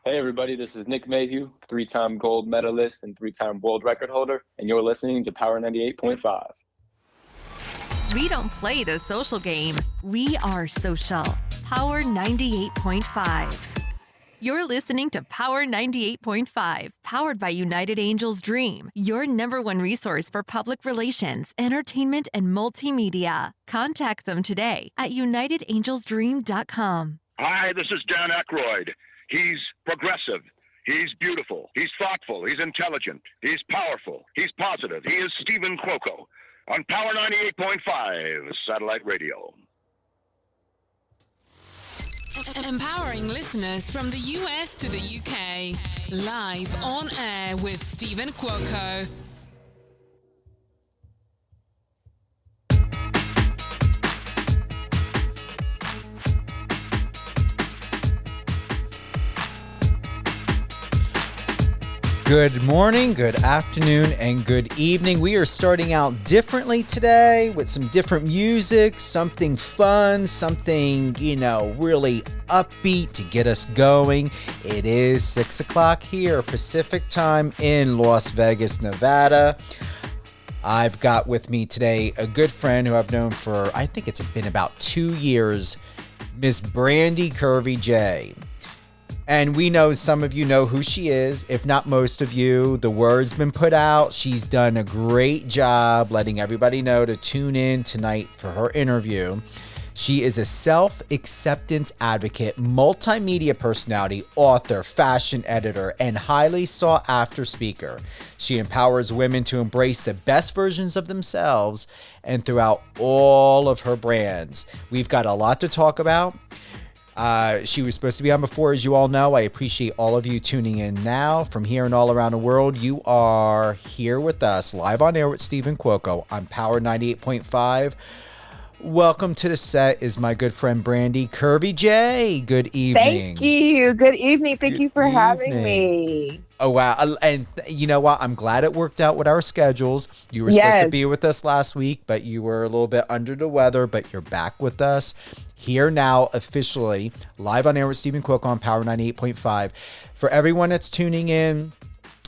Hey everybody, this is Nick Mayhew, three-time gold medalist and three-time world record holder, and you're listening to Power 98.5. We don't play the social game. We are social. Power 98.5. You're listening to Power 98.5, powered by United Angels Dream, your number one resource for public relations, entertainment, and multimedia. Contact them today at unitedangelsdream.com. Hi, this is Dan Aykroyd. He's progressive. He's beautiful. He's thoughtful. He's intelligent. He's powerful. He's positive. He is Stephen Cuoco on Power 98.5 Satellite Radio. Empowering listeners from the US to the UK. Live on air with Stephen Cuoco. Good morning, good afternoon, and good evening. We are starting out differently today with some different music, something fun, something, really upbeat to get us going. It is 6 o'clock here, Pacific time in Las Vegas, Nevada. I've got with me today a good friend who I've known for, I think it's been about 2 years, Miss Brandee Kurvy J. And we know some of you know who she is, if not most of you. The word's been put out. She's done a great job letting everybody know to tune in tonight for her interview. She is a self-acceptance advocate, multimedia personality, author, fashion editor, and highly sought-after speaker. She empowers women to embrace the best versions of themselves and throughout all of her brands. We've got a lot to talk about. She was supposed to be on before, as you all know. I appreciate all of you tuning in now from here and all around the world. You are here with us live on air with Stephen Cuoco on Power 98.5. Welcome to the set is my good friend Brandee Kurvy J. Good evening. Thank you. Good evening. Thank you for having me. Oh, wow. And you know what? I'm glad it worked out with our schedules. You were supposed to be with us last week, but you were a little bit under the weather, but you're back with us here now officially, live on air with Stephen Cuoco on Power 98.5. For everyone that's tuning in,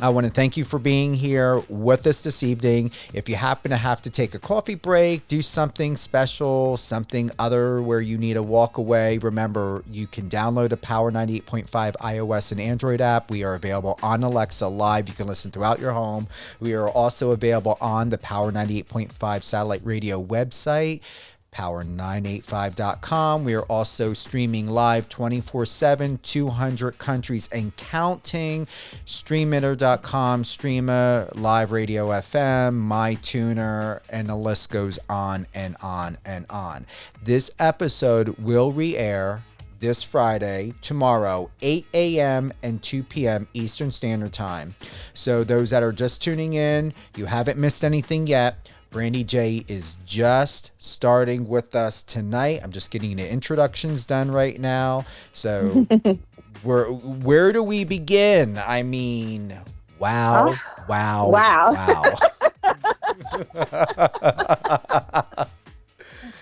I want to thank you for being here with us this evening. If you happen to have to take a coffee break, do something special, something other where you need to walk away, remember, you can download a Power 98.5 iOS and Android app. We are available on Alexa Live. You can listen throughout your home. We are also available on the Power 98.5 Satellite Radio website, power985.com. We are also streaming live 24/7, 200 countries and counting. Streamitter.com, Streama, Live Radio FM, MyTuner, and the list goes on and on and on. This episode will re-air this Friday, tomorrow, 8 a.m. and 2 p.m. Eastern Standard Time. So those that are just tuning in, you haven't missed anything yet. Brandee J is just starting with us tonight. I'm just getting the introductions done right now. So where do we begin? I mean, wow.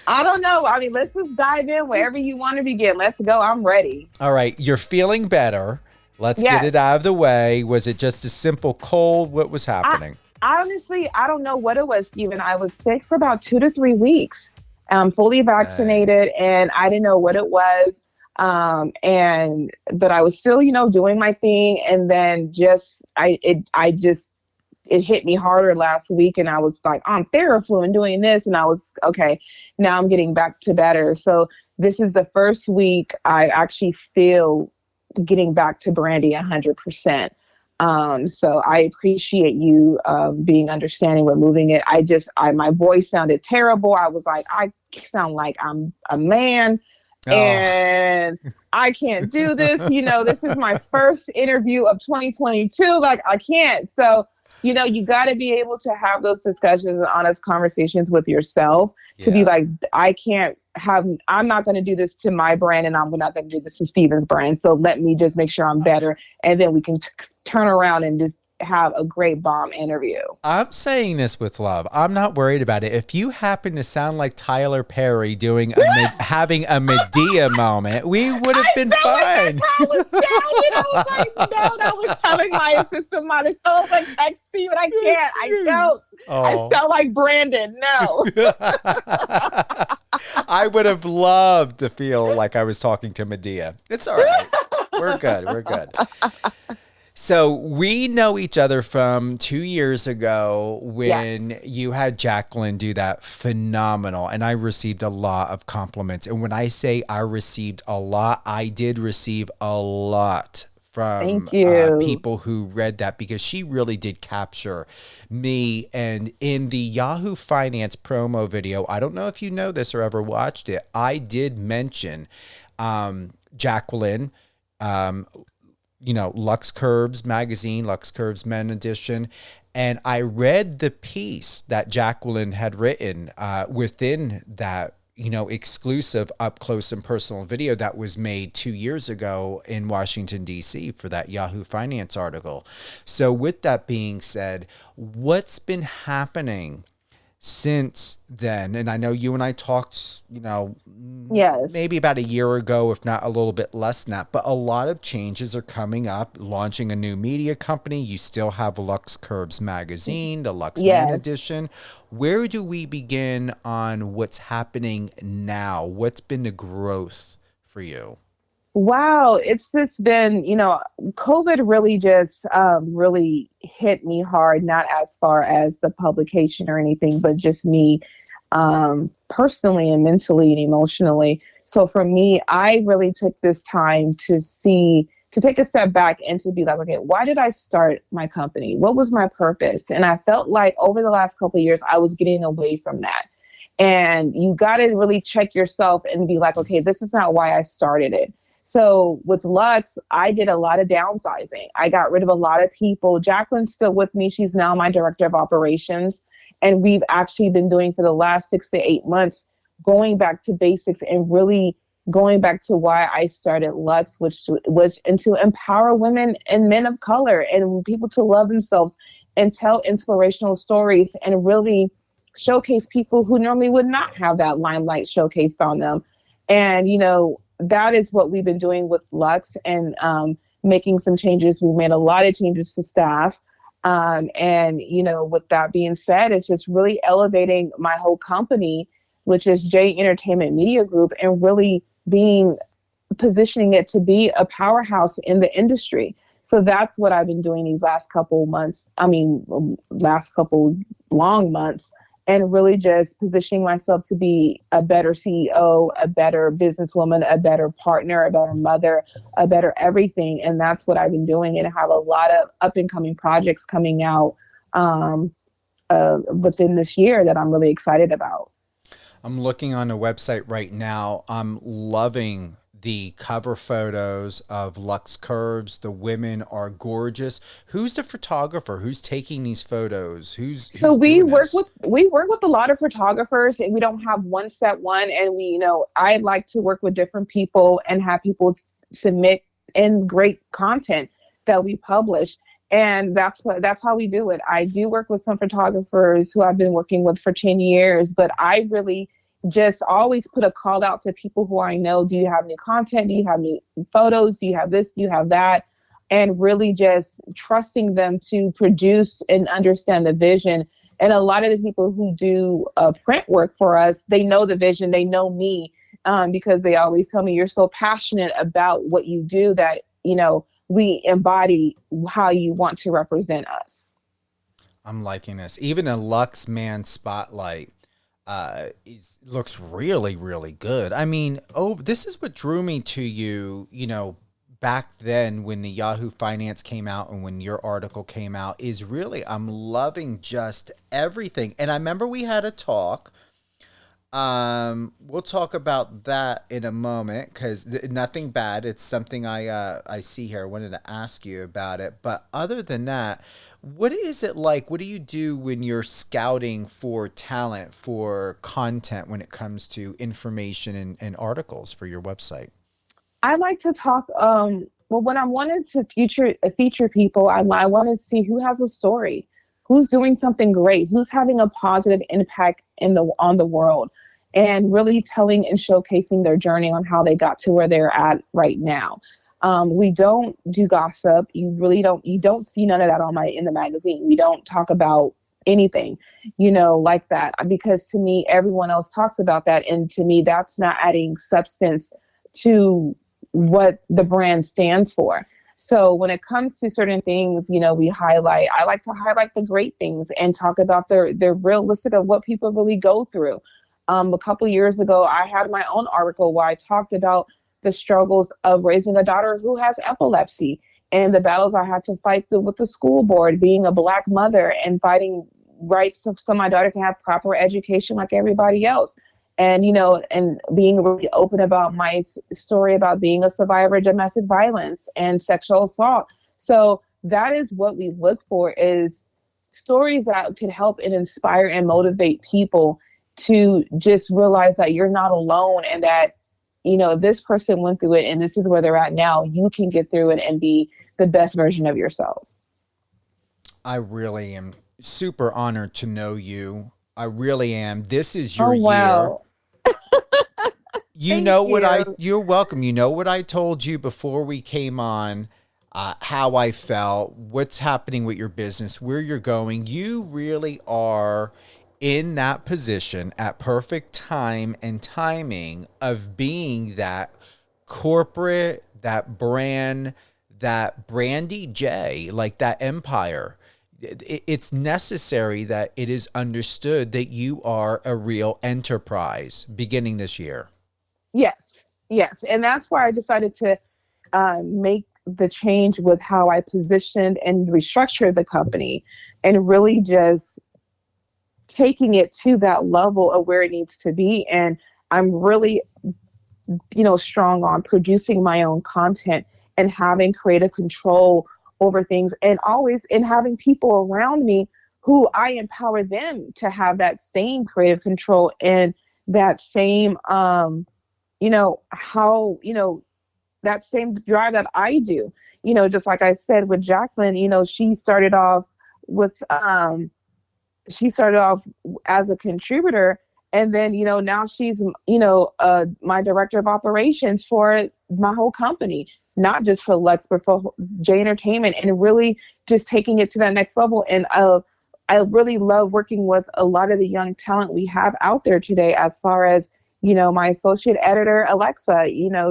I don't know. I mean, let's just dive in wherever you want to begin. Let's go. I'm ready. All right. You're feeling better. Let's get it out of the way. Was it just a simple cold? What was happening? Honestly, I don't know what it was, Stephen. I was sick for about 2 to 3 weeks, fully vaccinated, and I didn't know what it was. But I was still, doing my thing. And then it hit me harder last week, and I was like on Theraflu and doing this, and I was okay. Now I'm getting back to better. So this is the first week I actually feel getting back to Brandee 100%. So I appreciate you being understanding with moving it. My voice sounded terrible. I was like, I sound like I'm a man and I can't do this. This is my first interview of 2022. Like I can't. So, you got to be able to have those discussions and honest conversations with yourself to be like, I can't I'm not going to do this to my brand, and I'm not going to do this to Steven's brand. So let me just make sure I'm better, and then we can turn around and just have a great bomb interview. I'm saying this with love. I'm not worried about it. If you happen to sound like Tyler Perry doing having a Medea moment, we would have been fine. Like that's how I was sounding. I was like, no, that was telling my assistant model. So I was like, text you, but I can't. I don't. I sound like Brandon. No. I would have loved to feel like I was talking to Medea. It's all right. We're good. We're good. So we know each other from 2 years ago when you had Jacqueline do that phenomenal. And I received a lot of compliments. And when I say I received a lot, I did receive a lot from people who read that, because she really did capture me. And in the Yahoo Finance promo video, I don't know if you know this or ever watched it, I did mention Jacqueline, Lux Curves magazine, Lux Curves Men edition. And I read the piece that Jacqueline had written within that, exclusive up close and personal video that was made 2 years ago in Washington, D.C. for that Yahoo Finance article. So with that being said, what's been happening since then? And I know you and I talked, maybe about a year ago, if not a little bit less than that, but a lot of changes are coming up, launching a new media company. You still have Lux Curves magazine, the Lux Men edition. Where do we begin on what's happening now? What's been the growth for you? Wow, it's just been, COVID really just really hit me hard, not as far as the publication or anything, but just me personally and mentally and emotionally. So for me, I really took this time to take a step back and to be like, okay, why did I start my company? What was my purpose? And I felt like over the last couple of years, I was getting away from that. And you got to really check yourself and be like, okay, this is not why I started it. So with Lux, I did a lot of downsizing. I got rid of a lot of people. Jacqueline's still with me. She's now my director of operations. And we've actually been doing for the last 6 to 8 months, going back to basics and really going back to why I started Lux, which was to empower women and men of color and people to love themselves and tell inspirational stories and really showcase people who normally would not have that limelight showcased on them. And, that is what we've been doing with Lux and making some changes. We made a lot of changes to staff. With that being said, it's just really elevating my whole company, which is J Entertainment Media Group, and really positioning it to be a powerhouse in the industry. So that's what I've been doing these last couple long months. And really just positioning myself to be a better CEO, a better businesswoman, a better partner, a better mother, a better everything. And that's what I've been doing. And I have a lot of up and coming projects coming out within this year that I'm really excited about. I'm looking on the website right now. I'm loving the cover photos of Lux Curves. The women are gorgeous. Who's the photographer? Who's taking these photos? We work with a lot of photographers, and we don't have one set one. And I like to work with different people and have people submit in great content that we publish. And that's how we do it. I do work with some photographers who I've been working with for 10 years, but I really just always put a call out to people who I know. Do you have new content? Do you have new photos? Do you have this? Do you have that? And really just trusting them to produce and understand the vision. And a lot of the people who do print work for us, they know the vision. They know me because they always tell me, you're so passionate about what you do that, we embody how you want to represent us. I'm liking this. Even a Lux Man spotlight looks really, really good. I mean, this is what drew me to you, back then when the Yahoo Finance came out and when your article came out, is really, I'm loving just everything. And I remember we had a talk We'll talk about that in a moment because nothing bad. It's something I see here. I wanted to ask you about it. But other than that, what is it like? What do you do when you're scouting for talent, for content when it comes to information and articles for your website? I like to talk. Well, when I wanted to feature people, I want to see who has a story, who's doing something great, who's having a positive impact on the world, and really telling and showcasing their journey on how they got to where they're at right now. We don't do gossip. You don't see none of that in the magazine. We don't talk about anything, like that, because to me, everyone else talks about that. And to me, that's not adding substance to what the brand stands for. So when it comes to certain things, I like to highlight the great things and talk about the realistic of what people really go through. A couple years ago, I had my own article where I talked about the struggles of raising a daughter who has epilepsy and the battles I had to fight with the school board, being a Black mother and fighting rights so my daughter can have proper education like everybody else. And, and being really open about my story about being a survivor of domestic violence and sexual assault. So that is what we look for, is stories that could help and inspire and motivate people to just realize that you're not alone, and that, this person went through it and this is where they're at now. You can get through it and be the best version of yourself. I really am super honored to know you. I really am. This is your Wow. You're welcome. You know what I told you before we came on, how I felt, what's happening with your business, where you're going. You really are in that position at perfect time and timing of being that corporate, that brand, that Brandee J, like that empire. It's necessary that it is understood that you are a real enterprise beginning this year. Yes. And that's why I decided to make the change with how I positioned and restructured the company, and really just taking it to that level of where it needs to be. And I'm really, strong on producing my own content and having creative control over things, and always in having people around me who I empower them to have that same creative control and that same, that same drive that I do. Just like I said with Jacqueline, she started off as a contributor, and then, now she's, my director of operations for my whole company, not just for Lex, but for J Entertainment, and really just taking it to that next level. And I really love working with a lot of the young talent we have out there today, as far as, my associate editor, Alexa,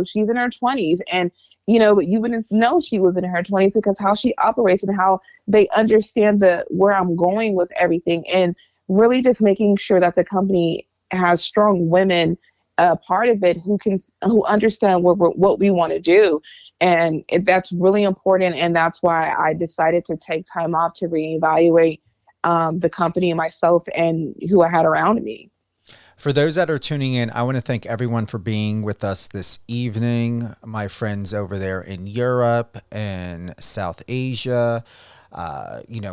she's in her 20s, and, but you wouldn't know she was in her 20s because how she operates and how they understand where I'm going with everything, and really just making sure that the company has strong women part of it who understand what we want to do. And that's really important. And that's why I decided to take time off to reevaluate the company and myself and who I had around me. For those that are tuning in, I want to thank everyone for being with us this evening. My friends over there in Europe and South Asia,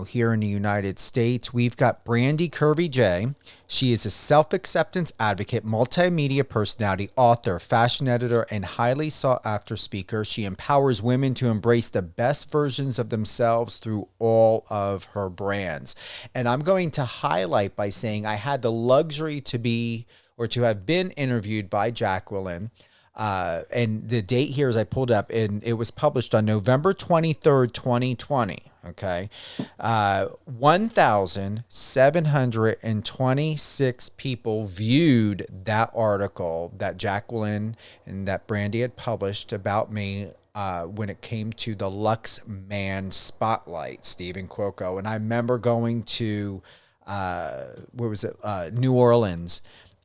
here in the United States, we've got Brandee Kurvy J. She is a self-acceptance advocate, multimedia personality, author, fashion editor, and highly sought-after speaker. She empowers women to embrace the best versions of themselves through all of her brands. And I'm going to highlight by saying I had the luxury to have been interviewed by Jacqueline. And the date here is I pulled up, and it was published on November 23rd, 2020. Okay. 1,726 people viewed that article that Jacqueline and that Brandee had published about me when it came to the Lux Man Spotlight, Stephen Cuoco. And I remember going to, New Orleans,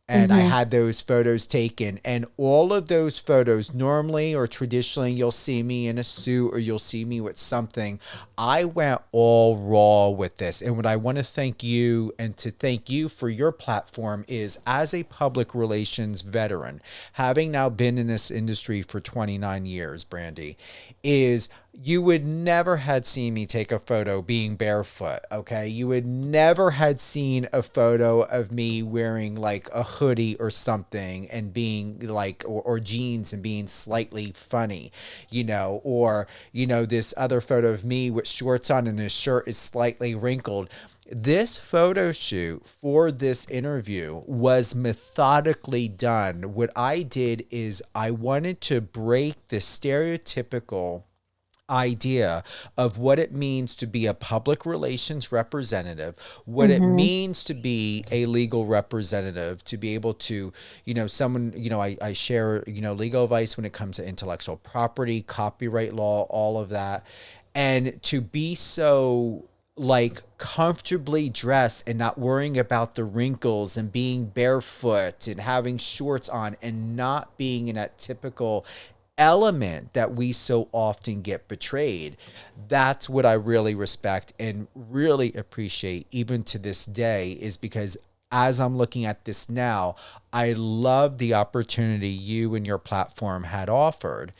And I had those photos taken, and all of those photos, normally or traditionally, you'll see me in a suit or you'll see me with something. I went all raw with this. And what I want to thank you and to thank you for your platform is, as a public relations veteran, having now been in this industry for 29 years, Brandee, is you would never had seen me take a photo being barefoot, okay? You would never had seen a photo of me wearing like a hoodie or something and being like, or jeans and being slightly funny, you know, or, you know, this other photo of me with shorts on and his shirt is slightly wrinkled. This photo shoot for this interview was methodically done. What I did is I wanted to break the stereotypical idea of what it means to be a public relations representative, what it means to be a legal representative, to be able to, you know, someone, you know, I share, you know, legal advice when it comes to intellectual property, copyright law, all of that. And to be so like comfortably dressed and not worrying about the wrinkles and being barefoot and having shorts on and not being in that typical element that we so often get betrayed. That's what I really respect and really appreciate even to this day, is because as I'm looking at this now, I love the opportunity you and your platform had offered.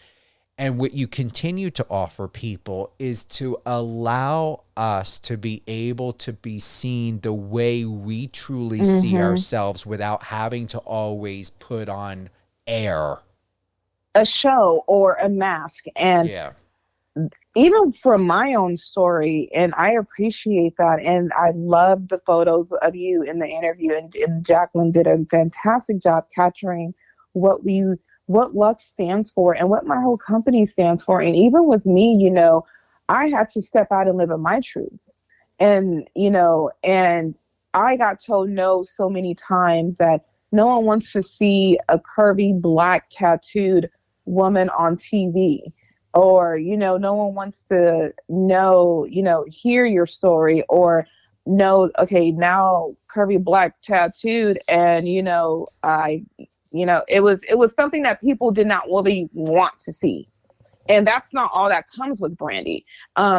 And what you continue to offer people is to allow us to be able to be seen the way we truly see ourselves without having to always put on air. A show or a mask. And even from my own story, and I appreciate that, and I love the photos of you in the interview, and Jacqueline did a fantastic job capturing what Lux stands for and what my whole company stands for. And even with me, you know, I had to step out and live in my truth. And, you know, and I got told no so many times that no one wants to see a curvy, black, tattooed woman on TV, or, you know, no one wants to know, you know, hear your story or know, okay, now curvy, black, tattooed. And, you know, it was something that people did not really want to see. And that's not all that comes with Brandee.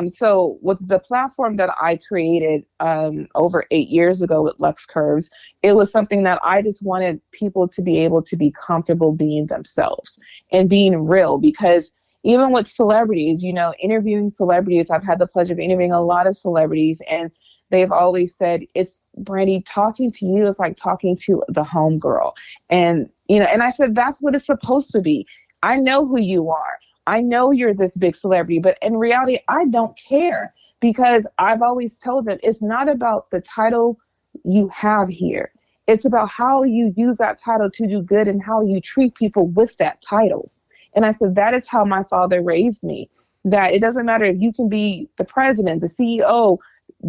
So with the platform that I created over 8 years ago with Lux Curves, it was something that I just wanted people to be able to be comfortable being themselves and being real. Because even with celebrities, you know, interviewing celebrities, I've had the pleasure of interviewing a lot of celebrities, and they've always said, it's Brandee, talking to you is like talking to the homegirl. And, you know, and I said, that's what it's supposed to be. I know who you are. I know you're this big celebrity, but in reality, I don't care, because I've always told them it's not about the title you have here. It's about how you use that title to do good and how you treat people with that title. And I said, that is how my father raised me, that it doesn't matter if you can be the president, the CEO,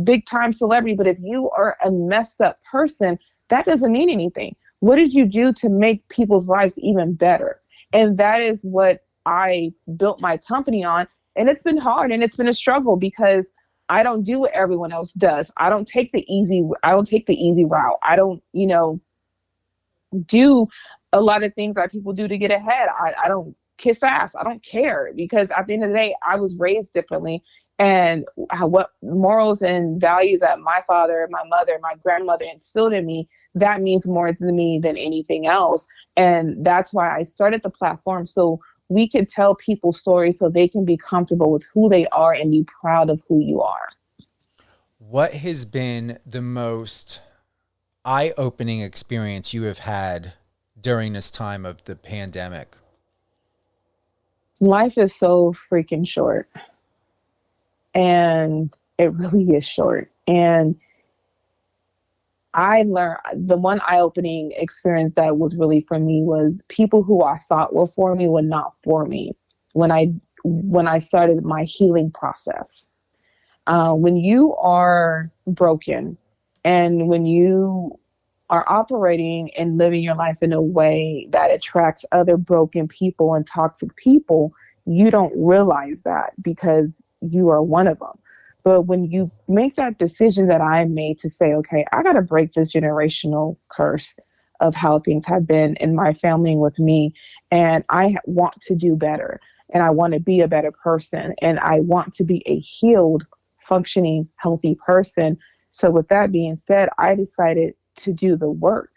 big time celebrity, but if you are a messed up person, that doesn't mean anything. What did you do to make people's lives even better? And that is what I built my company on. And it's been hard and it's been a struggle, because I don't do what everyone else does. I don't take the easy route. I don't, you know, do a lot of things that people do to get ahead. I don't kiss ass. I don't care, because at the end of the day, I was raised differently. And what morals and values that my father, my mother, my grandmother instilled in me, that means more to me than anything else. And that's why I started the platform, so we can tell people stories so they can be comfortable with who they are and be proud of who you are. What has been the most eye-opening experience you have had during this time of the pandemic? Life is so freaking short. And it really is short. And I learned, the one eye-opening experience that was really for me was people who I thought were for me were not for me when I started my healing process. When you are broken and when you are operating and living your life in a way that attracts other broken people and toxic people, you don't realize that because you are one of them. But when you make that decision that I made to say, okay, I got to break this generational curse of how things have been in my family and with me. And I want to do better, and I want to be a better person, and I want to be a healed, functioning, healthy person. So with that being said, I decided to do the work.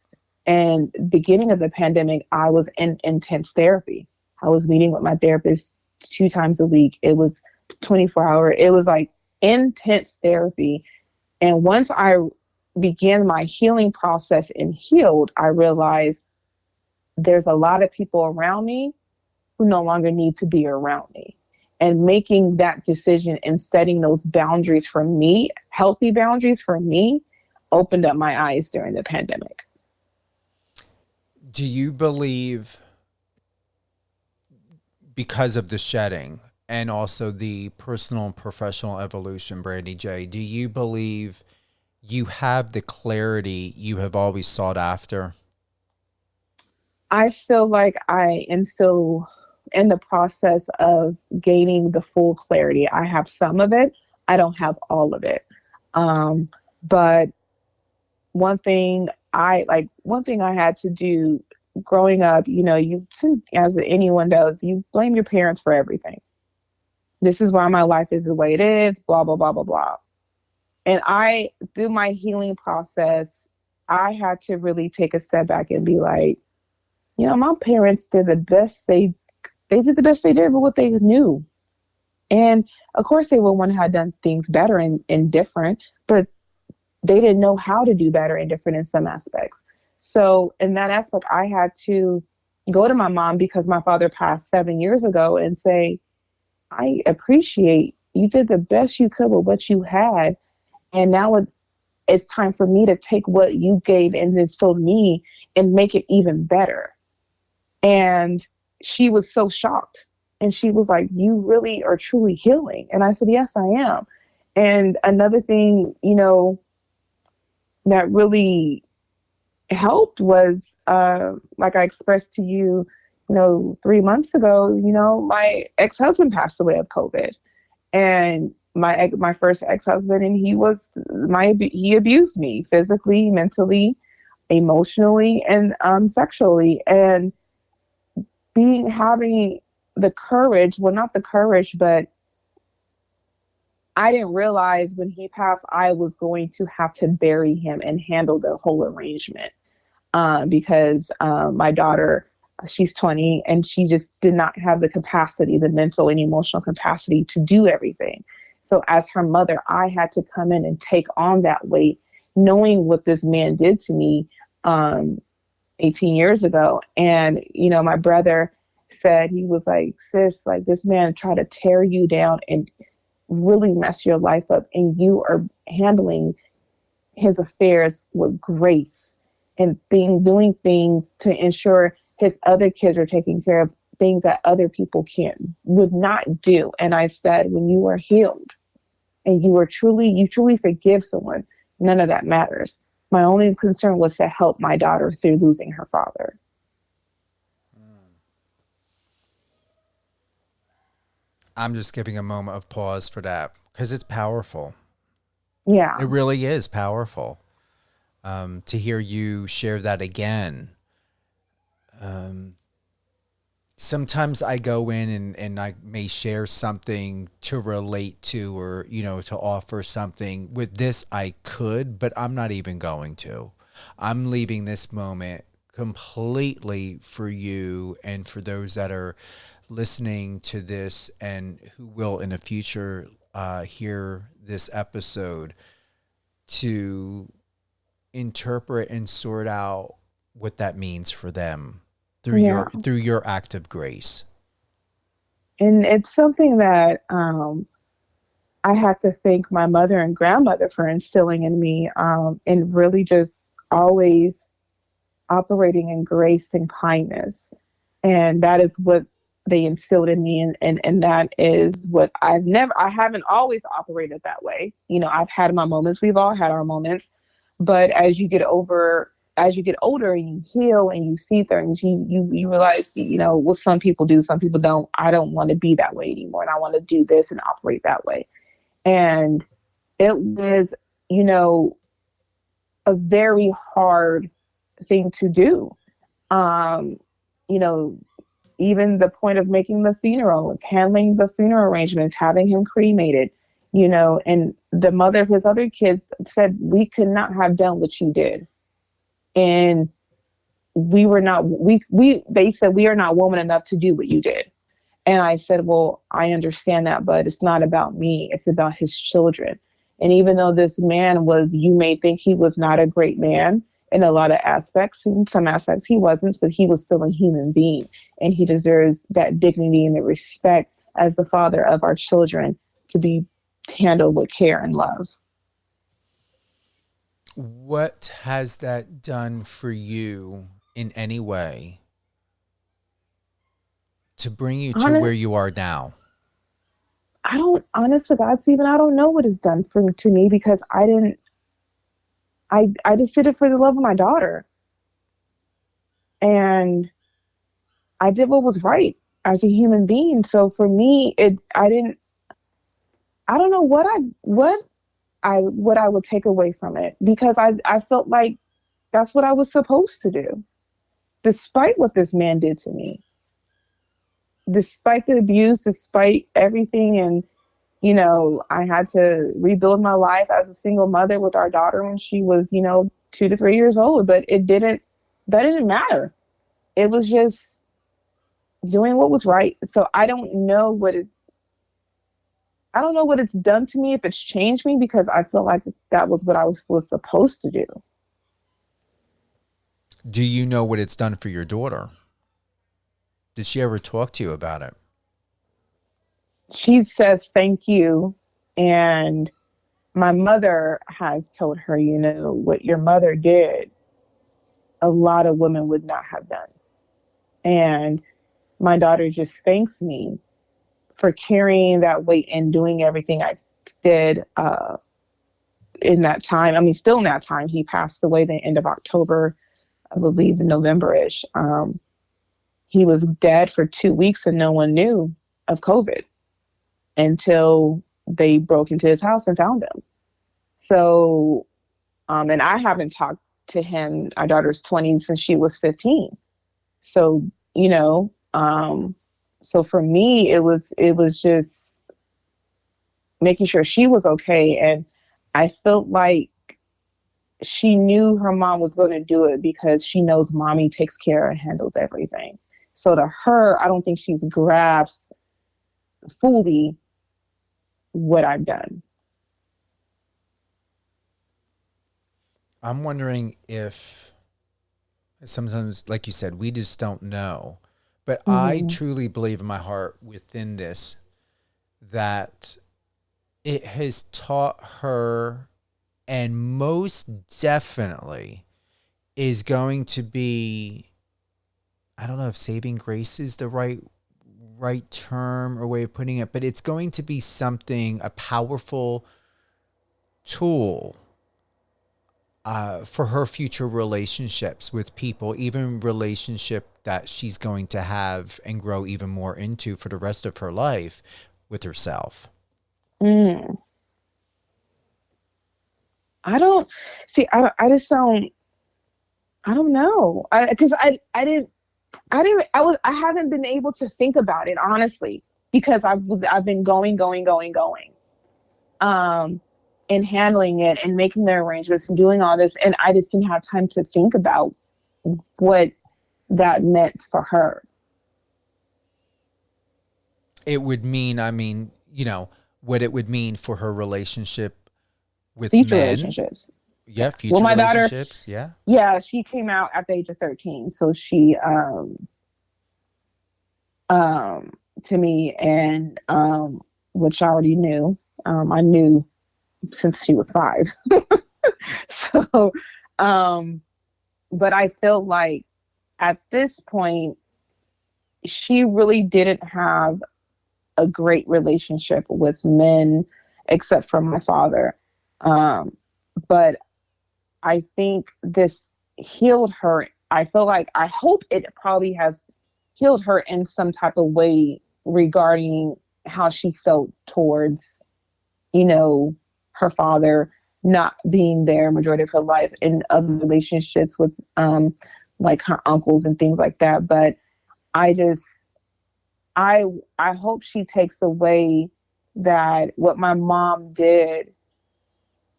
And beginning of the pandemic, I was in intense therapy. I was meeting with my therapist 2 times a week. It was 24-hour. It was like intense therapy. And once I began my healing process and healed, I realized there's a lot of people around me who no longer need to be around me. And making that decision and setting those boundaries for me, healthy boundaries for me, opened up my eyes during the pandemic. Do you believe, because of the shedding and also the personal and professional evolution, Brandee J, do you believe you have the clarity you have always sought after? I feel like I am still in the process of gaining the full clarity. I have some of it. I don't have all of it. But one thing I had to do growing up, as anyone does, you blame your parents for everything. This is why my life is the way it is, blah, blah, blah, blah, blah. And through my healing process, I had to really take a step back and be like, my parents did the best they did the best they did with what they knew. And of course they would want to have done things better and different, but they didn't know how to do better and different in some aspects. So in that aspect, I had to go to my mom, because my father passed 7 years ago, and say, I appreciate you did the best you could with what you had. And now it's time for me to take what you gave and instilled me and make it even better. And she was so shocked. And she was like, you really are truly healing. And I said, yes, I am. And another thing, that really helped was, like I expressed to you, 3 months ago, my ex-husband passed away of COVID. And my first ex-husband, and he abused me physically, mentally, emotionally, and sexually. And having the courage, well, not the courage, but I didn't realize when he passed, I was going to have to bury him and handle the whole arrangement. Because my daughter, she's 20, and she just did not have the capacity, the mental and emotional capacity to do everything. So as her mother, I had to come in and take on that weight, knowing what this man did to me 18 years ago. And, my brother said, he was like, sis, like, this man tried to tear you down and really mess your life up, and you are handling his affairs with grace and doing things to ensure his other kids are taken care of, things that other people would not do. And I said, when you are healed and you truly forgive someone, none of that matters. My only concern was to help my daughter through losing her father. I'm just giving a moment of pause for that, because it's powerful. Yeah. It really is powerful. To hear you share that again. Sometimes I go in and I may share something to relate to, or, to offer something. With this, I could, but I'm not even going to. I'm leaving this moment completely for you and for those that are listening to this and who will in the future hear this episode, to interpret and sort out what that means for them through your act of grace. And it's something that I have to thank my mother and grandmother for instilling in me, and really just always operating in grace and kindness. And that is what they instilled in me. And that is what I haven't always operated that way. I've had my moments. We've all had our moments. But as you get older and you heal and you see things, you realize, what some people do, some people don't. I don't want to be that way anymore. And I want to do this and operate that way. And it was, a very hard thing to do. You know, even the point of making the funeral, handling the funeral arrangements, having him cremated, you know, and the mother of his other kids said, we could not have done what you did. And we were not, they said, we are not woman enough to do what you did. And I said, well, I understand that, but it's not about me. It's about his children. And even though this man was, you may think he was not a great man in a lot of aspects, in some aspects he wasn't, but he was still a human being. And he deserves that dignity and the respect as the father of our children to be handled with care and love. What has that done for you in any way to bring you to where you are now? I don't, honest to God, Stephen, I don't know what it's done to me, because I just did it for the love of my daughter. And I did what was right as a human being. So for me, I don't know what I would take away from it, because I felt like that's what I was supposed to do, despite what this man did to me, despite the abuse, despite everything. And, you know, I had to rebuild my life as a single mother with our daughter when she was, 2 to 3 years old, but that didn't matter. It was just doing what was right. So I don't know what it's done to me, if it's changed me, because I feel like that was what I was supposed to do. Do you know what it's done for your daughter? Did she ever talk to you about it? She says thank you. And my mother has told her, what your mother did, a lot of women would not have done. And my daughter just thanks me for carrying that weight and doing everything I did in that time. I mean, still in that time. He passed away the end of October, I believe, November-ish. He was dead for 2 weeks and no one knew of COVID until they broke into his house and found him. So, and I haven't talked to him, our daughter's 20, since she was 15. So, so for me, it was just making sure she was okay. And I felt like she knew her mom was going to do it, because she knows mommy takes care and handles everything. So to her, I don't think she's grasped fully what I've done. I'm wondering if sometimes, like you said, we just don't know. But I truly believe in my heart within this that it has taught her, and most definitely is going to be, I don't know if saving grace is the right term or way of putting it, but it's going to be something, a powerful tool for her future relationships with people, even relationship that she's going to have and grow even more into for the rest of her life with herself. I don't see. I don't know. Because I haven't been able to think about it, honestly, because I've been going. And handling it and making the arrangements and doing all this. And I just didn't have time to think about what that meant for her. It would mean, what it would mean for her relationship with Future men. relationships. Yeah, future well, my relationships. Daughter, yeah, she came out at the age of 13. So she, to me, and which I already knew. I knew since she was 5. So, but I felt like at this point, she really didn't have a great relationship with men, except for my father. But I think this healed her. I hope it probably has healed her in some type of way regarding how she felt towards, her father, not being there majority of her life in other relationships with like her uncles and things like that. But I just I hope she takes away that what my mom did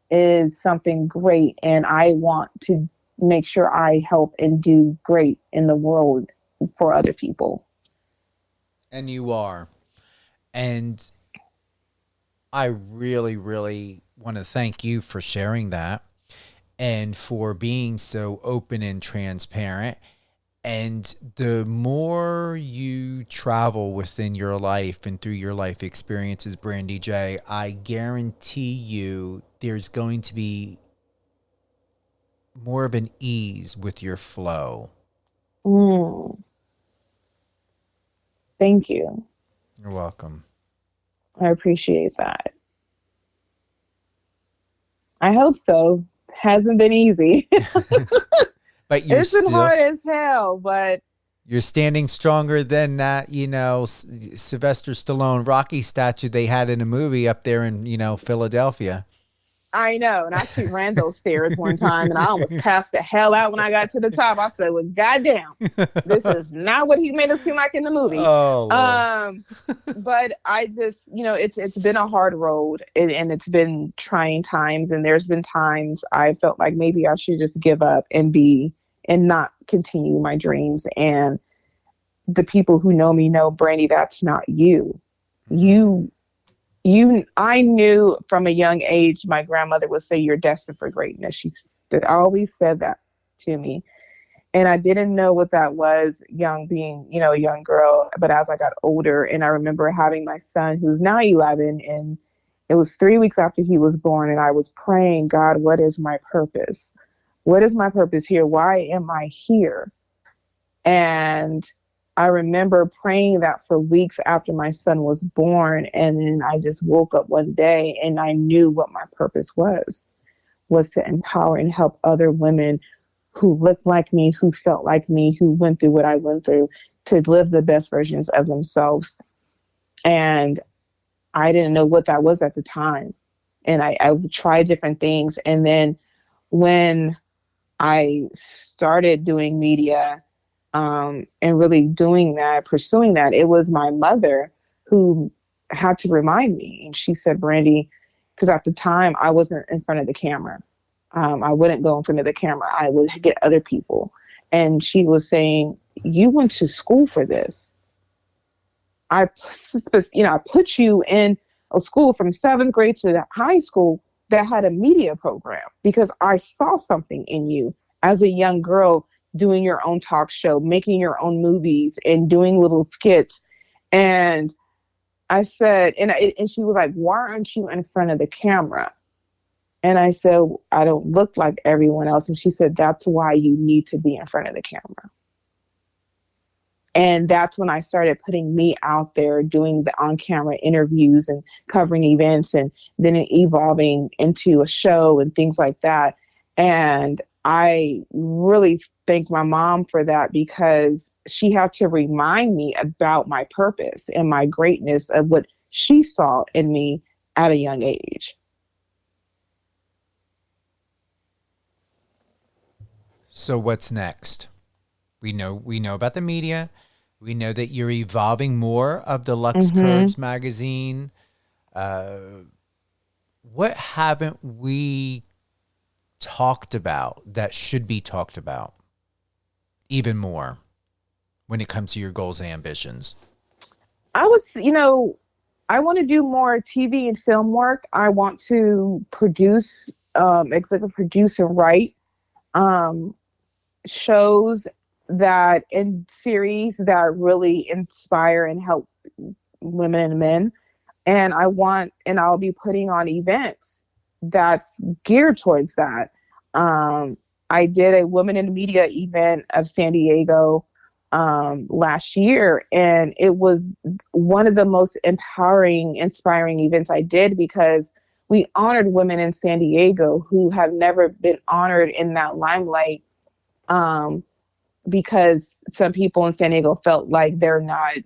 is something great, and I want to make sure I help and do great in the world for other people. And you are. And I really, really want to thank you for sharing that and for being so open and transparent. And the more you travel within your life and through your life experiences, Brandee J, I guarantee you there's going to be more of an ease with your flow. Thank you. You're welcome. I appreciate that. I hope so. Hasn't been easy. But you're it's been still hard as hell, but you're standing stronger than that, Sylvester Stallone Rocky statue they had in a movie up there in, Philadelphia. I know. And I actually ran those stairs one time and I almost passed the hell out when I got to the top. I said, well, goddamn, this is not what he made it seem like in the movie. Oh, Lord. But I just, it's been a hard road and it's been trying times. And there's been times I felt like maybe I should just give up and not continue my dreams. And the people who know me know, Brandee, that's not you. I knew from a young age, my grandmother would say, you're destined for greatness. She always said that to me. And I didn't know what that was being, a young girl. But as I got older, and I remember having my son who's now 11, and it was 3 weeks after he was born. And I was praying, God, what is my purpose? What is my purpose here? Why am I here? And I remember praying that for weeks after my son was born. And then I just woke up one day and I knew what my purpose was to empower and help other women who looked like me, who felt like me, who went through what I went through, to live the best versions of themselves. And I didn't know what that was at the time. And I tried different things. And then when I started doing media, and really pursuing that, it was my mother who had to remind me. And she said, Brandee, because at the time I wasn't in front of the camera. I wouldn't go in front of the camera. I would get other people. And she was saying, you went to school for this. I put you in a school from 7th grade to high school that had a media program because I saw something in you as a young girl doing your own talk show, making your own movies and doing little skits. And I said, and she was like, why aren't you in front of the camera? And I said, I don't look like everyone else. And she said, that's why you need to be in front of the camera. And that's when I started putting me out there, doing the on-camera interviews and covering events, and then evolving into a show and things like that. And I really thank my mom for that, because she had to remind me about my purpose and my greatness of what she saw in me at a young age. So what's next? We know about the media. We know that you're evolving more of the Lux Curves magazine. What haven't we talked about that should be talked about even more when it comes to your goals and ambitions? I want to do more TV and film work. I want to produce, executive produce and write shows and series that really inspire and help women and men. And I'll be putting on events that's geared towards that. I did a Women in Media event of San Diego last year, and it was one of the most empowering, inspiring events I did, because we honored women in San Diego who have never been honored in that limelight, because some people in San Diego felt like they're not,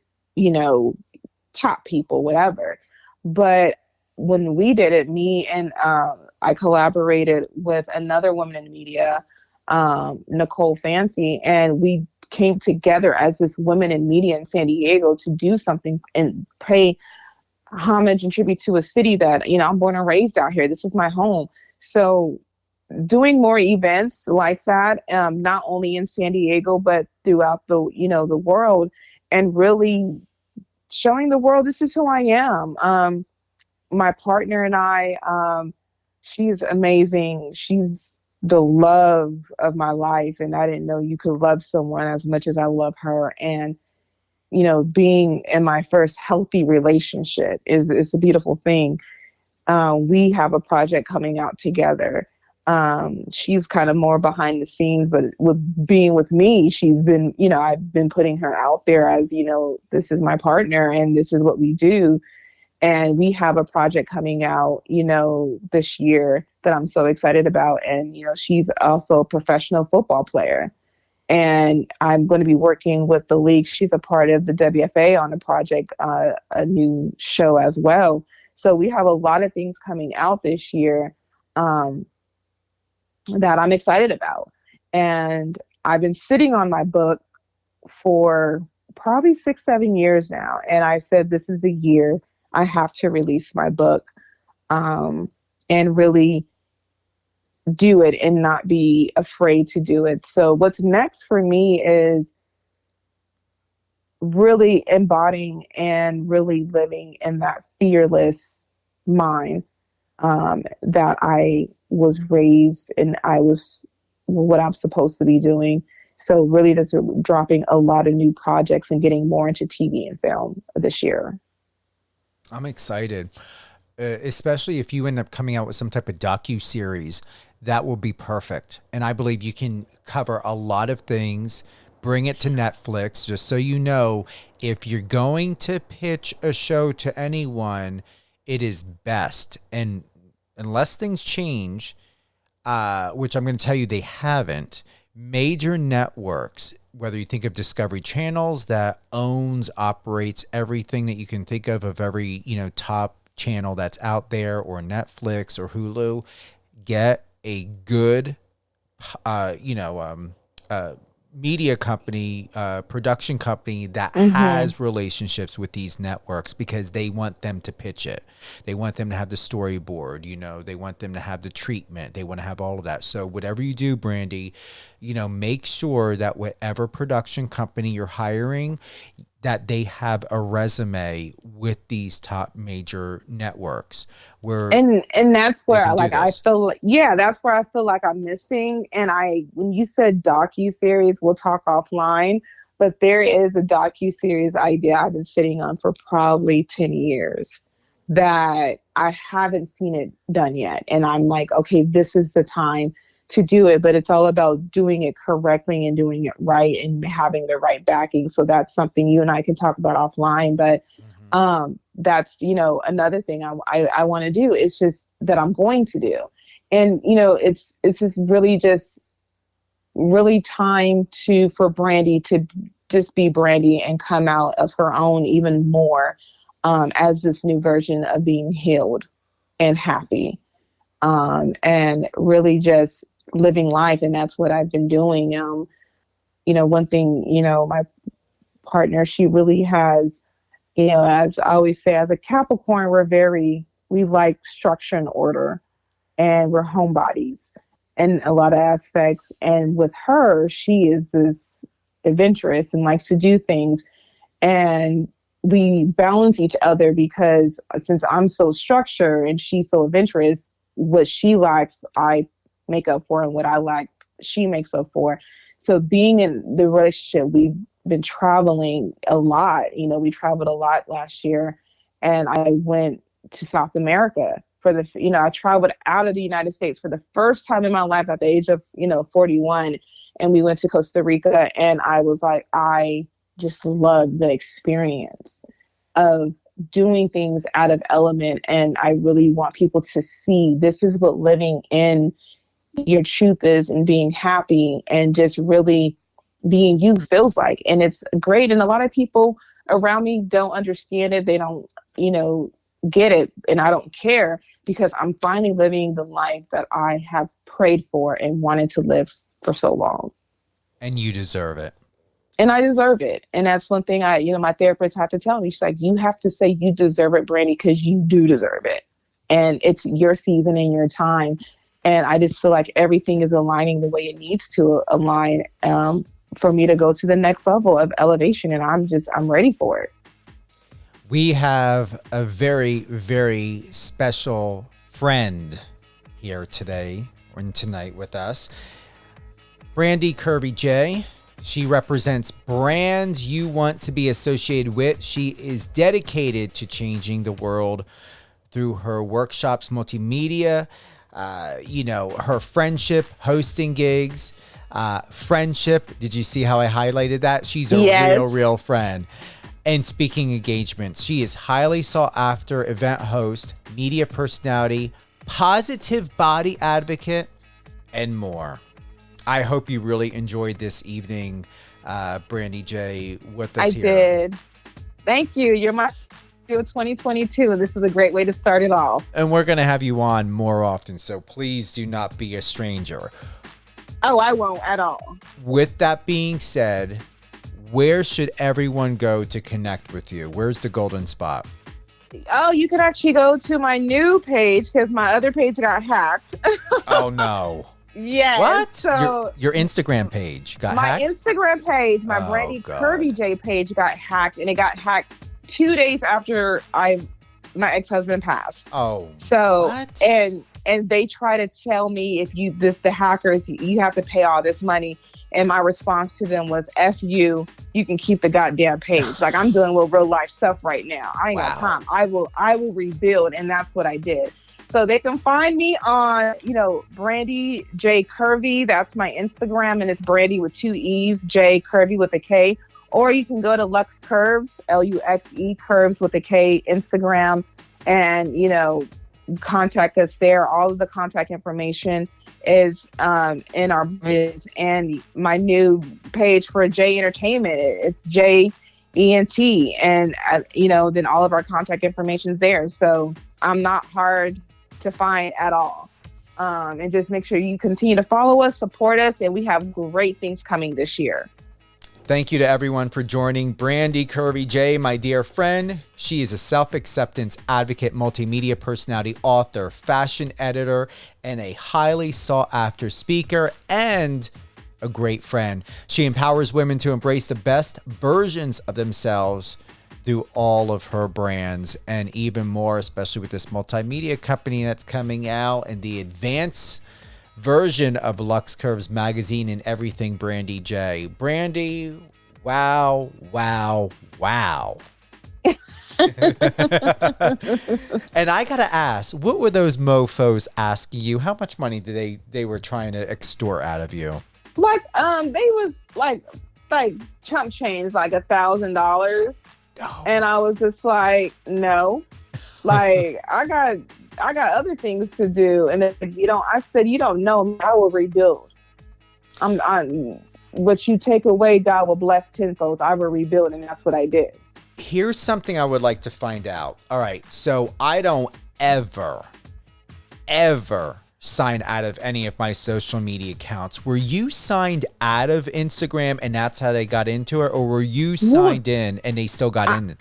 top people, whatever. But when we did it, me and I collaborated with another woman in media, Nicole Fancy, and we came together as this women in media in San Diego to do something and pay homage and tribute to a city that, I'm born and raised out here. This is my home. So doing more events like that, not only in San Diego, but throughout the world, and really showing the world this is who I am. My partner and I, she's amazing. She's the love of my life. And I didn't know you could love someone as much as I love her. And, being in my first healthy relationship is a beautiful thing. We have a project coming out together. She's kind of more behind the scenes, but with being with me, she's been, I've been putting her out there as, this is my partner and this is what we do. And we have a project coming out, this year that I'm so excited about. And, she's also a professional football player. And I'm going to be working with the league. She's a part of the WFA on a project, a new show as well. So we have a lot of things coming out this year that I'm excited about. And I've been sitting on my book for probably 6-7 years now. And I said, this is the year I have to release my book, and really do it and not be afraid to do it. So what's next for me is really embodying and really living in that fearless mind, that I was raised and I was what I'm supposed to be doing. So really just dropping a lot of new projects and getting more into TV and film this year. I'm excited, especially if you end up coming out with some type of docu-series. That will be perfect. And I believe you can cover a lot of things, bring it to Netflix. Just so you know, if you're going to pitch a show to anyone, it is best. And unless things change, which I'm going to tell you they haven't, major networks, whether you think of Discovery Channels that operates everything that you can think of every, top channel that's out there, or Netflix or Hulu, get a good, media company, production company that has relationships with these networks, because they want them to pitch it. They want them to have the storyboard, they want them to have the treatment. They want to have all of that. So whatever you do, Brandee, make sure that whatever production company you're hiring, that they have a resume with these top major networks, where and that's where I feel like, that's where I feel like I'm missing. And when you said docu-series, we'll talk offline, but there is a docu-series idea I've been sitting on for probably 10 years that I haven't seen it done yet. And I'm like, okay, this is the time to do it, but it's all about doing it correctly and doing it right and having the right backing. So that's something you and I can talk about offline, but that's, another thing I want to do. It's just that I'm going to do. And, it's just really time for Brandee to just be Brandee and come out of her own even more, as this new version of being healed and happy, and really just living life. And that's what I've been doing. One thing, my partner, she really has, as I always say, as a Capricorn, we like structure and order, and we're homebodies in a lot of aspects. And with her, she is this adventurous and likes to do things. And we balance each other, because since I'm so structured and she's so adventurous, what she lacks, I make up for, and what I lack, she makes up for. So being in the relationship, we've been traveling a lot. We traveled a lot last year, and I went to South America I traveled out of the United States for the first time in my life at the age of, 41. And we went to Costa Rica, and I was like, I just loved the experience of doing things out of element. And I really want people to see this is what living in your truth is, and being happy and just really being you feels like. And it's great. And a lot of people around me don't understand it. They don't, get it. And I don't care. because I'm finally living the life that I have prayed for and wanted to live for so long. And you deserve it. And I deserve it. And that's one thing my therapist had to tell me. She's like, you have to say you deserve it, Brandee, because you do deserve it. And it's your season and your time. And I just feel like everything is aligning the way it needs to align for me to go to the next level of elevation. And I'm ready for it. We have a very, very special friend here today and tonight with us. Brandee Kurvy J. She represents brands you want to be associated with. She is dedicated to changing the world through her workshops, multimedia, her friendship, hosting gigs, friendship. Did you see how I highlighted that? She's a real friend. And speaking engagements, she is highly sought after event host, media personality, positive body advocate, and more. I hope you really enjoyed this evening, Brandee J, with us here. I did. Thank you. You're my 2022, and this is a great way to start it off. And we're going to have you on more often, so please do not be a stranger. Oh, I won't at all. With that being said, where should everyone go to connect with you? Where's the golden spot? Oh, you can actually go to my new page because my other page got hacked. Oh, no. Yes. What? So your Instagram page got hacked? My Instagram page, my Brandee Kurvy J page got hacked, and it got hacked 2 days after my ex-husband passed. Oh. So what? and they try to tell me the hackers, you have to pay all this money. And my response to them was, F you can keep the goddamn page. Like, I'm dealing with real life stuff right now. I ain't got time. I will rebuild. And that's what I did. So they can find me on, Brandee J Kurvy. That's my Instagram, and it's Brandee with 2 E's, J Kurvy with a K. Or you can go to Lux Curves, Luxe Curves with a K, Instagram, and, contact us there. All of the contact information is in our biz, and my new page for J Entertainment. It's JENT, and then all of our contact information is there. So I'm not hard to find at all. And just make sure you continue to follow us, support us, and we have great things coming this year. Thank you to everyone for joining. Brandee Kurvy J, my dear friend. She is a self-acceptance advocate, multimedia personality, author, fashion editor, and a highly sought-after speaker and a great friend. She empowers women to embrace the best versions of themselves through all of her brands and even more, especially with this multimedia company that's coming out and the advanced version of Lux Curves magazine and everything. Brandee J. Brandee, wow. And I gotta ask, what were those mofos asking you? How much money did they were trying to extort out of you? Like they was like chump change, like $1,000. Oh. And I was just like, no, like I got other things to do. And if I said, you don't know, I will rebuild. What you take away, God will bless tenfold. I will rebuild. And that's what I did. Here's something I would like to find out. All right. So I don't ever sign out of any of my social media accounts. Were you signed out of Instagram and that's how they got into it? Or were you signed in and they still got in?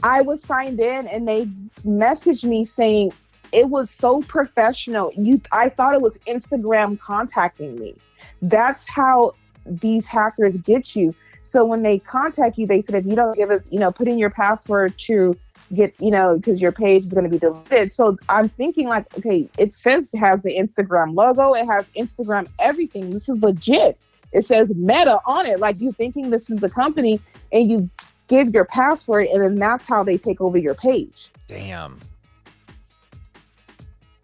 I was signed in and they messaged me saying it was so professional. I thought it was Instagram contacting me. That's how these hackers get you. So when they contact you, they said, if you don't give us, put in your password to get, because your page is going to be deleted. So I'm thinking like, okay, it says it has the Instagram logo. It has Instagram everything. This is legit. It says Meta on it. Like, you thinking this is the company, and you give your password, and then that's how they take over your page. Damn.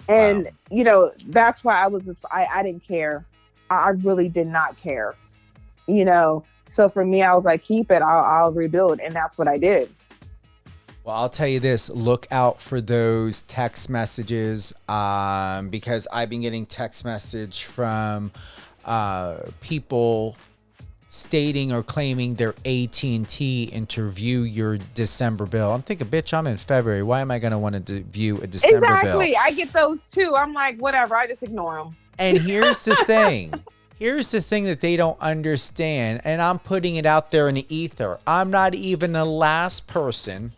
And, that's why I didn't care. I really did not care, So for me, I was like, keep it, I'll rebuild. And that's what I did. Well, I'll tell you this, look out for those text messages because I've been getting text message from people stating or claiming their AT&T and to view your December bill. I'm thinking, bitch, I'm in February. Why am I going to want to view a December bill? Exactly. I get those too. I'm like, whatever. I just ignore them. And here's the thing. Here's the thing that they don't understand, and I'm putting it out there in the ether. I'm not even the last person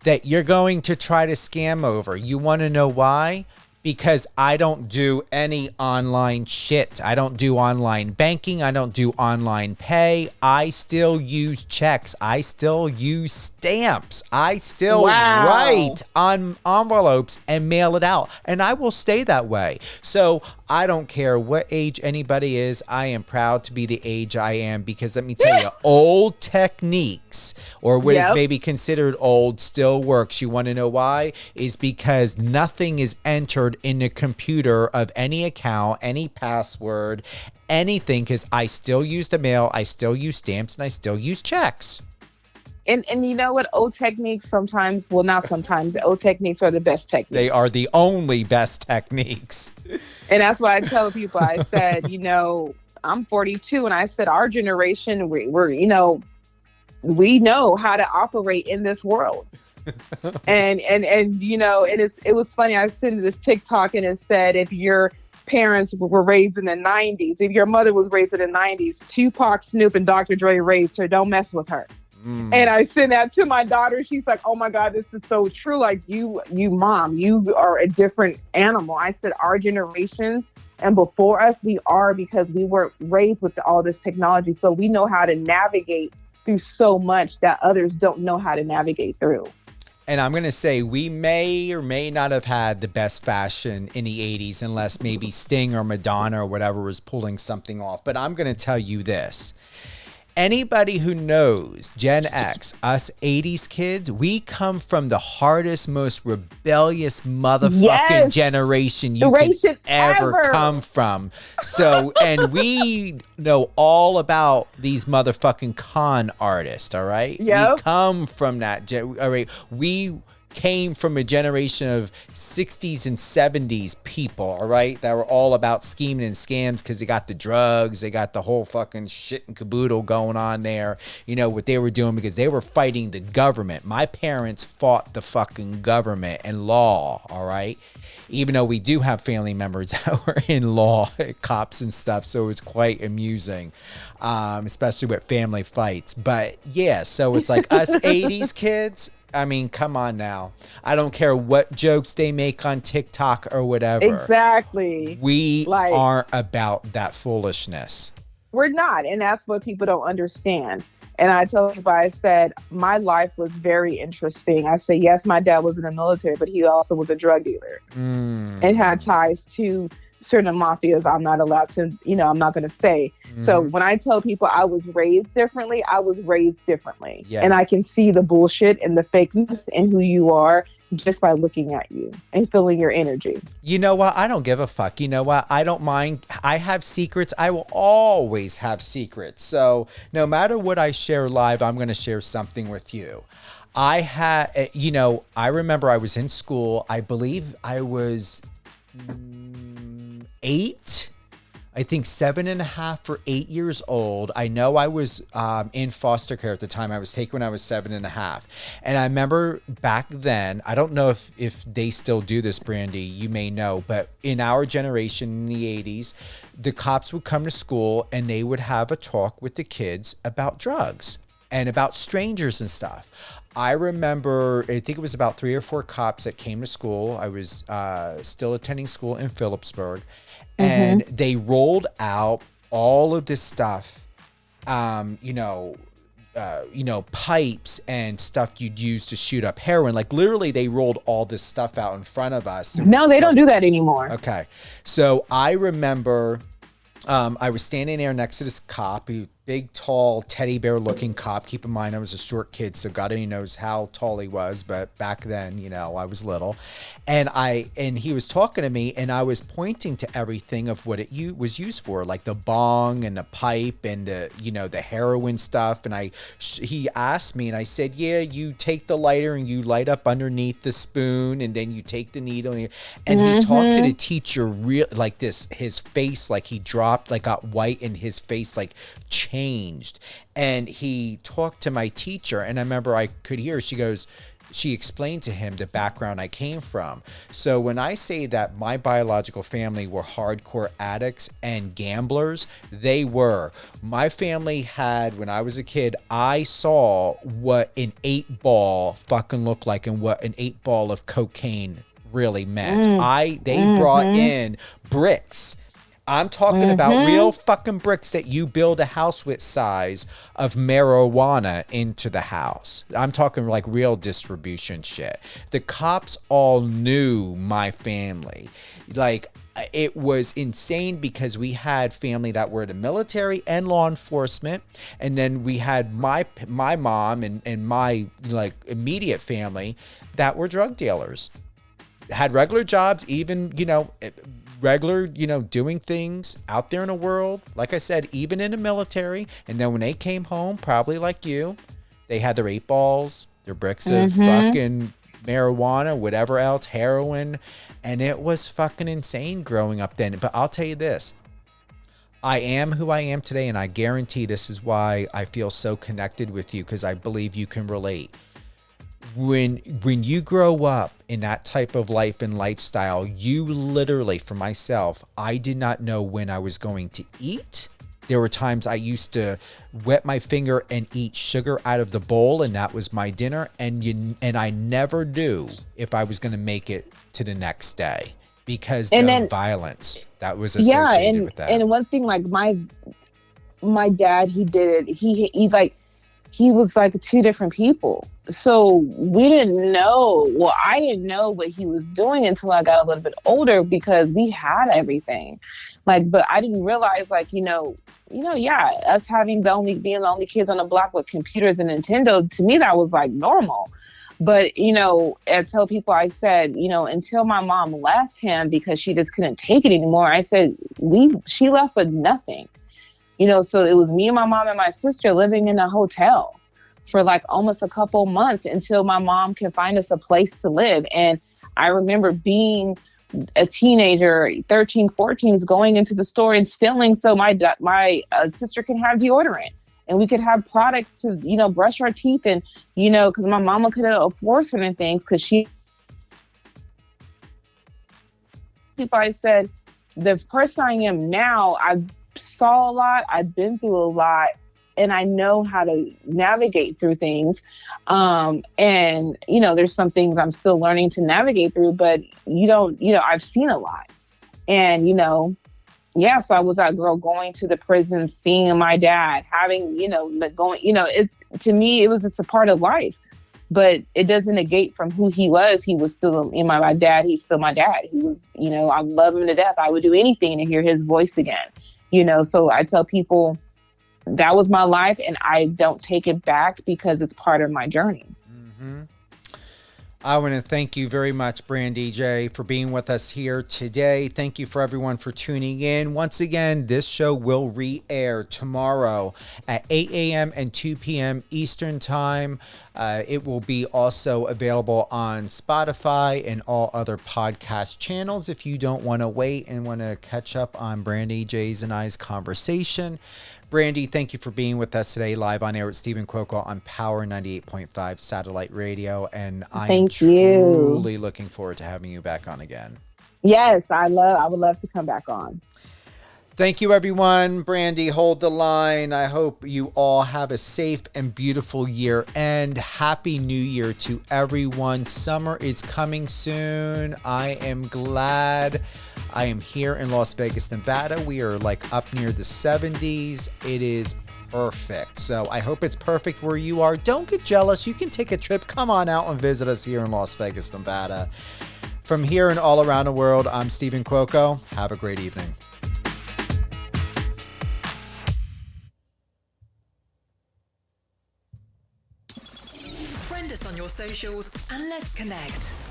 that you're going to try to scam over. You want to know why? Because I don't do any online shit. I don't do online banking. I don't do online pay. I still use checks. I still use stamps. I still write on envelopes and mail it out. And I will stay that way. So I don't care what age anybody is. I am proud to be the age I am because let me tell you, old techniques or what is maybe considered old still works. You want to know why? Is because nothing is entered in the computer of any account, any password, anything, because I still use the mail, I still use stamps, and I still use checks. And you know what? Old techniques sometimes, well, not sometimes, old techniques are the best techniques. They are the only best techniques. And that's why I tell people, I said, you know, I'm 42, and I said our generation, we're you know, we know how to operate in this world. and you know, it was funny. I sent this TikTok and it said, if your parents were raised in the 90s, if your mother was raised in the 90s, Tupac, Snoop, and Dr. Dre raised her, don't mess with her. And I sent that to my daughter. She's like, oh my God, this is so true. Like you mom, you are a different animal. I said our generations and before us, we are, because we were raised with all this technology. So we know how to navigate through so much that others don't know how to navigate through. And I'm going to say we may or may not have had the best fashion in the 80s unless maybe Sting or Madonna or whatever was pulling something off. But I'm going to tell you this. Anybody who knows Gen X, us 80s kids, we come from the hardest, most rebellious motherfucking generation you could ever come from. So, and we know all about these motherfucking con artists, all right? Yep. We come from that. All right. We came from a generation of 60s and 70s people, all right, that were all about scheming and scams because they got the drugs, they got the whole fucking shit and caboodle going on there. You know what they were doing because they were fighting the government. My parents fought the fucking government and law, all right, even though we do have family members that were in law, cops and stuff, so it's quite amusing, especially with family fights. But yeah, so it's like us 80s kids, I mean, come on now. I don't care what jokes they make on TikTok or whatever. Exactly. We aren't about that foolishness. We're not. And that's what people don't understand. And I tell people, I said, my life was very interesting. I said, yes, my dad was in the military, but he also was a drug dealer and had ties to certain mafias I'm not allowed to, you know, I'm not going to say. So when I tell people I was raised differently, I was raised differently. Yeah. And I can see the bullshit and the fakeness and who you are just by looking at you and feeling your energy. You know what? I don't give a fuck. You know what? I don't mind. I have secrets. I will always have secrets. So no matter what I share live, I'm going to share something with you. I had, you know, I remember I was in school. I believe I was 8, I think 7.5 or 8 years old. I know I was in foster care at the time. I was taken when I was 7.5. And I remember back then, I don't know if they still do this, Brandee, you may know, but in our generation in the 80s, the cops would come to school and they would have a talk with the kids about drugs and about strangers and stuff. I remember, I think it was about 3 or 4 cops that came to school. I was still attending school in Phillipsburg. And they rolled out all of this stuff, you know, pipes and stuff you'd use to shoot up heroin. Like literally they rolled all this stuff out in front of us. No, they don't do that anymore. Okay. So I remember I was standing there next to this cop who big, tall, teddy bear looking cop. Keep in mind, I was a short kid, so God only knows how tall he was. But back then, you know, I was little, and he was talking to me, and I was pointing to everything of what it was used for, like the bong and the pipe and the, you know, the heroin stuff. And he asked me, and I said, yeah, you take the lighter and you light up underneath the spoon, and then you take the needle. And he talked to the teacher real like this. His face, like he dropped, like got white, and his face like changed. And he talked to my teacher, and I remember I could hear, she explained to him the background I came from. So when I say that my biological family were hardcore addicts and gamblers, they were. My family had, when I was a kid, I saw what an 8-ball fucking looked like and what an 8-ball of cocaine really meant. They brought in bricks. I'm talking about real fucking bricks that you build a house with size of marijuana into the house. I'm talking like real distribution shit. The cops all knew my family. Like, it was insane because we had family that were the military and law enforcement. And then we had my mom and my like immediate family that were drug dealers. Had regular jobs, even, you know, regular, you know, doing things out there in the world. Like I said, even in the military. And then when they came home, probably like you, they had their 8-balls, their bricks of fucking marijuana, whatever else, heroin. And it was fucking insane growing up then. But I'll tell you this. I am who I am today, and I guarantee this is why I feel so connected with you, because I believe you can relate. When you grow up in that type of life and lifestyle, you literally, for myself, I did not know when I was going to eat. There were times I used to wet my finger and eat sugar out of the bowl, and that was my dinner. And I never knew if I was going to make it to the next day because the violence that was associated with that. And one thing, like my dad, he did it. He was like two different people. So we didn't know, well, I didn't know what he was doing until I got a little bit older because we had everything. Like, but I didn't realize, like, us being the only kids on the block with computers and Nintendo, to me, that was like normal. But, I tell people, I said, until my mom left him because she just couldn't take it anymore, I said, she left with nothing. So it was me and my mom and my sister living in a hotel for like almost a couple months until my mom could find us a place to live. And I remember being a teenager, 13, 14, going into the store and stealing so my sister can have deodorant and we could have products to, brush our teeth and, because my mama couldn't afford certain things because I said, the person I am now, I've saw a lot, I've been through a lot, and I know how to navigate through things. And, there's some things I'm still learning to navigate through, but I've seen a lot. And, so I was that girl going to the prison, seeing my dad, having, it's, to me, it's a part of life, but it doesn't negate from who he was. He was still my dad. He's still my dad. He was, I love him to death. I would do anything to hear his voice again. So I tell people that was my life and I don't take it back because it's part of my journey. Mm-hmm. I want to thank you very much, Brandee J, for being with us here today. Thank you for everyone for tuning in. Once again, this show will re-air tomorrow at 8 a.m. and 2 p.m. Eastern Time. It will be also available on Spotify and all other podcast channels if you don't want to wait and want to catch up on Brandee J's and I's conversation. Brandee, thank you for being with us today, live on air with Stephen Cuoco on Power 98.5 Satellite Radio. And I'm truly looking forward to having you back on again. Yes, I would love to come back on. Thank you, everyone. Brandee, hold the line. I hope you all have a safe and beautiful year and Happy New Year to everyone. Summer is coming soon. I am glad I am here in Las Vegas, Nevada. We are like up near the 70s. It is perfect. So I hope it's perfect where you are. Don't get jealous. You can take a trip. Come on out and visit us here in Las Vegas, Nevada. From here and all around the world, I'm Stephen Cuoco. Have a great evening. Find us on your socials and let's connect.